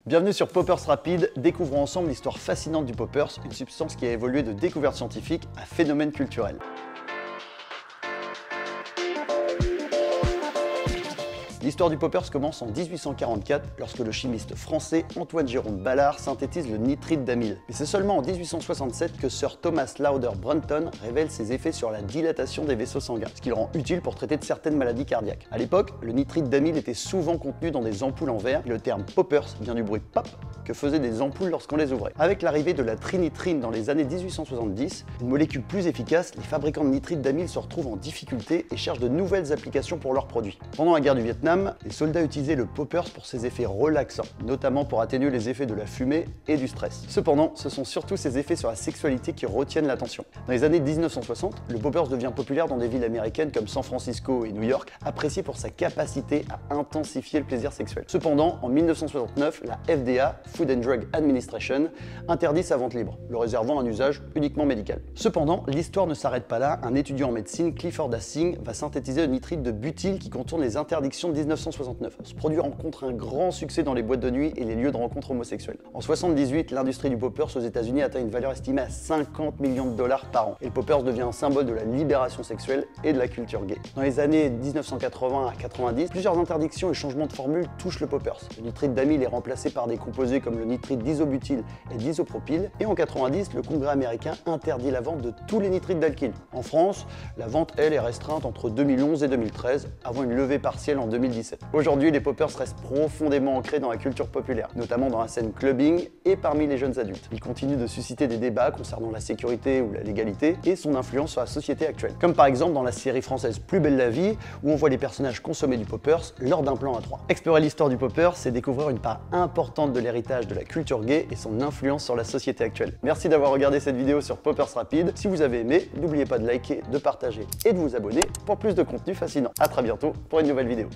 Bienvenue sur Poppers Rapide, découvrons ensemble l'histoire fascinante du poppers, une substance qui a évolué de découverte scientifique à phénomène culturel. L'histoire du poppers commence en 1844 lorsque le chimiste français Antoine-Jérôme Ballard synthétise le nitrite d'amyle. Mais c'est seulement en 1867 que Sir Thomas Lauder Brunton révèle ses effets sur la dilatation des vaisseaux sanguins, ce qui le rend utile pour traiter de certaines maladies cardiaques. À l'époque, le nitrite d'amyle était souvent contenu dans des ampoules en verre et le terme poppers vient du bruit pop que faisaient des ampoules lorsqu'on les ouvrait. Avec l'arrivée de la trinitrine dans les années 1870, une molécule plus efficace, les fabricants de nitrite d'amyle se retrouvent en difficulté et cherchent de nouvelles applications pour leurs produits. Pendant la guerre du Vietnam, les soldats utilisaient le poppers pour ses effets relaxants, notamment pour atténuer les effets de la fumée et du stress. Cependant, ce sont surtout ses effets sur la sexualité qui retiennent l'attention. Dans les années 1960, le poppers devient populaire dans des villes américaines comme San Francisco et New York, apprécié pour sa capacité à intensifier le plaisir sexuel. Cependant, en 1969, la FDA, Food and Drug Administration, interdit sa vente libre, le réservant à un usage uniquement médical. Cependant, l'histoire ne s'arrête pas là. Un étudiant en médecine, Clifford Assing, va synthétiser le nitrite de butyl qui contourne les interdictions de 1969. Ce produit rencontre un grand succès dans les boîtes de nuit et les lieux de rencontres homosexuels. En 1978, l'industrie du poppers aux États-Unis atteint une valeur estimée à 50 millions de dollars par an. Et le poppers devient un symbole de la libération sexuelle et de la culture gay. Dans les années 1980 à 90, plusieurs interdictions et changements de formule touchent le poppers. Le nitrite d'amyle est remplacé par des composés comme le nitrite d'isobutyl et d'isopropyl. Et en 90, le Congrès américain interdit la vente de tous les nitrites d'alkyle. En France, la vente, elle, est restreinte entre 2011 et 2013, avant une levée partielle en 2017. Aujourd'hui, les poppers restent profondément ancrés dans la culture populaire, notamment dans la scène clubbing et parmi les jeunes adultes. Ils continuent de susciter des débats concernant la sécurité ou la légalité et son influence sur la société actuelle. Comme par exemple dans la série française Plus belle la vie, où on voit les personnages consommer du poppers lors d'un plan à trois. Explorer l'histoire du poppers, c'est découvrir une part importante de l'héritage de la culture gay et son influence sur la société actuelle. Merci d'avoir regardé cette vidéo sur Poppers Rapide. Si vous avez aimé, n'oubliez pas de liker, de partager et de vous abonner pour plus de contenu fascinant. A très bientôt pour une nouvelle vidéo.